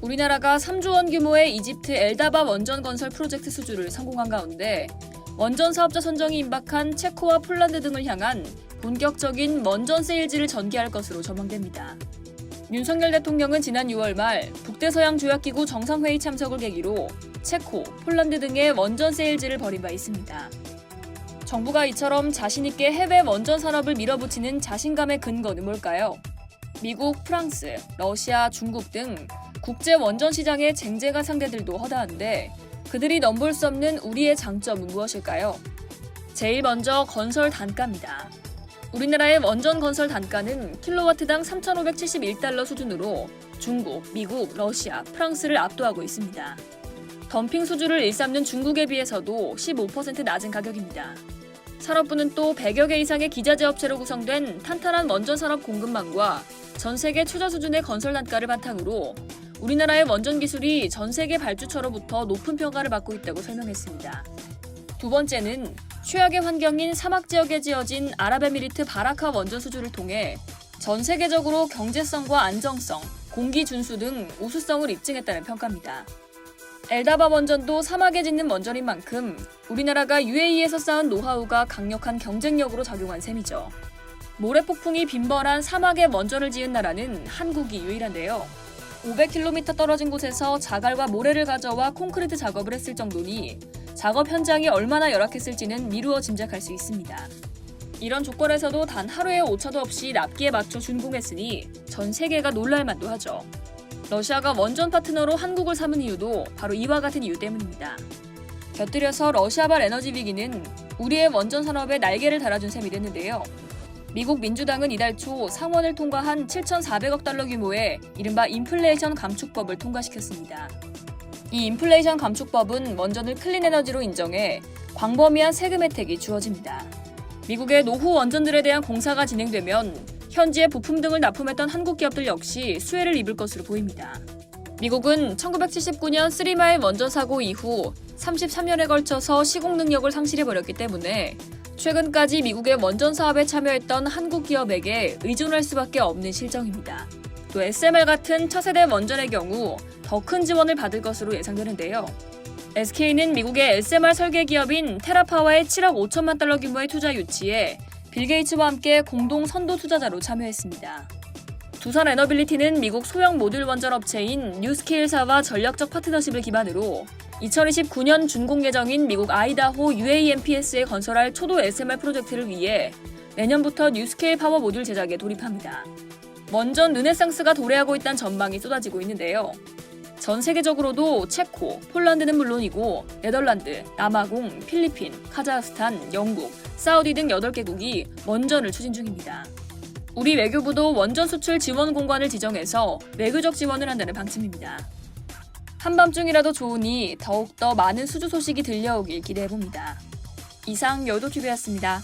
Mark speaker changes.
Speaker 1: 우리나라가 3조 원 규모의 이집트 엘다바 원전 건설 프로젝트 수주를 성공한 가운데 원전 사업자 선정이 임박한 체코와 폴란드 등을 향한 본격적인 원전 세일즈를 전개할 것으로 전망됩니다. 윤석열 대통령은 지난 6월 말 북대서양 조약기구 정상회의 참석을 계기로 체코, 폴란드 등의 원전 세일즈를 벌인 바 있습니다. 정부가 이처럼 자신있게 해외 원전 산업을 밀어붙이는 자신감의 근거는 뭘까요? 미국, 프랑스, 러시아, 중국 등 국제 원전 시장의 쟁쟁한 상대들도 허다한데 그들이 넘볼 수 없는 우리의 장점은 무엇일까요? 제일 먼저 건설 단가입니다. 우리나라의 원전 건설 단가는 킬로와트당 3,571달러 수준으로 중국, 미국, 러시아, 프랑스를 압도하고 있습니다. 덤핑 수주를 일삼는 중국에 비해서도 15% 낮은 가격입니다. 산업부는 또 100여 개 이상의 기자재 업체로 구성된 탄탄한 원전 산업 공급망과 전 세계 최저 수준의 건설 단가를 바탕으로 우리나라의 원전 기술이 전 세계 발주처로부터 높은 평가를 받고 있다고 설명했습니다. 두 번째는 최악의 환경인 사막 지역에 지어진 아랍에미리트 바라카 원전 수주를 통해 전 세계적으로 경제성과 안정성, 공기 준수 등 우수성을 입증했다는 평가입니다. 엘다바 원전도 사막에 짓는 원전인 만큼 우리나라가 UAE에서 쌓은 노하우가 강력한 경쟁력으로 작용한 셈이죠. 모래폭풍이 빈번한 사막에 원전을 지은 나라는 한국이 유일한데요. 500km 떨어진 곳에서 자갈과 모래를 가져와 콘크리트 작업을 했을 정도니 작업 현장이 얼마나 열악했을지는 미루어 짐작할 수 있습니다. 이런 조건에서도 단 하루의 오차도 없이 납기에 맞춰 준공했으니 전 세계가 놀랄만도 하죠. 러시아가 원전 파트너로 한국을 삼은 이유도 바로 이와 같은 이유 때문입니다. 곁들여서 러시아발 에너지 위기는 우리의 원전 산업에 날개를 달아준 셈이 됐는데요. 미국 민주당은 이달 초 상원을 통과한 7,400억 달러 규모의 이른바 인플레이션 감축법을 통과시켰습니다. 이 인플레이션 감축법은 원전을 클린 에너지로 인정해 광범위한 세금 혜택이 주어집니다. 미국의 노후 원전들에 대한 공사가 진행되면 현지에 부품 등을 납품했던 한국 기업들 역시 수혜를 입을 것으로 보입니다. 미국은 1979년 3마일 원전 사고 이후 33년에 걸쳐서 시공 능력을 상실해버렸기 때문에 최근까지 미국의 원전 사업에 참여했던 한국 기업에게 의존할 수밖에 없는 실정입니다. 또 SMR 같은 차세대 원전의 경우 더 큰 지원을 받을 것으로 예상되는데요. SK는 미국의 SMR 설계 기업인 테라파워의 7억 5천만 달러 규모의 투자 유치에 빌 게이츠와 함께 공동 선도 투자자로 참여했습니다. 두산 에너빌리티는 미국 소형 모듈 원전 업체인 뉴스케일사와 전략적 파트너십을 기반으로 2029년 준공 예정인 미국 아이다호 UAMPS에 건설할 초도 SMR 프로젝트를 위해 내년부터 뉴스케일 파워 모듈 제작에 돌입합니다. 원전 르네상스가 도래하고 있다는 전망이 쏟아지고 있는데요. 전 세계적으로도 체코, 폴란드는 물론이고 네덜란드, 남아공, 필리핀, 카자흐스탄, 영국, 사우디 등 8개국이 원전을 추진 중입니다. 우리 외교부도 원전 수출 지원 공간을 지정해서 외교적 지원을 한다는 방침입니다. 한밤중이라도 좋으니 더욱더 많은 수주 소식이 들려오길 기대해봅니다. 이상 여의도TV였습니다.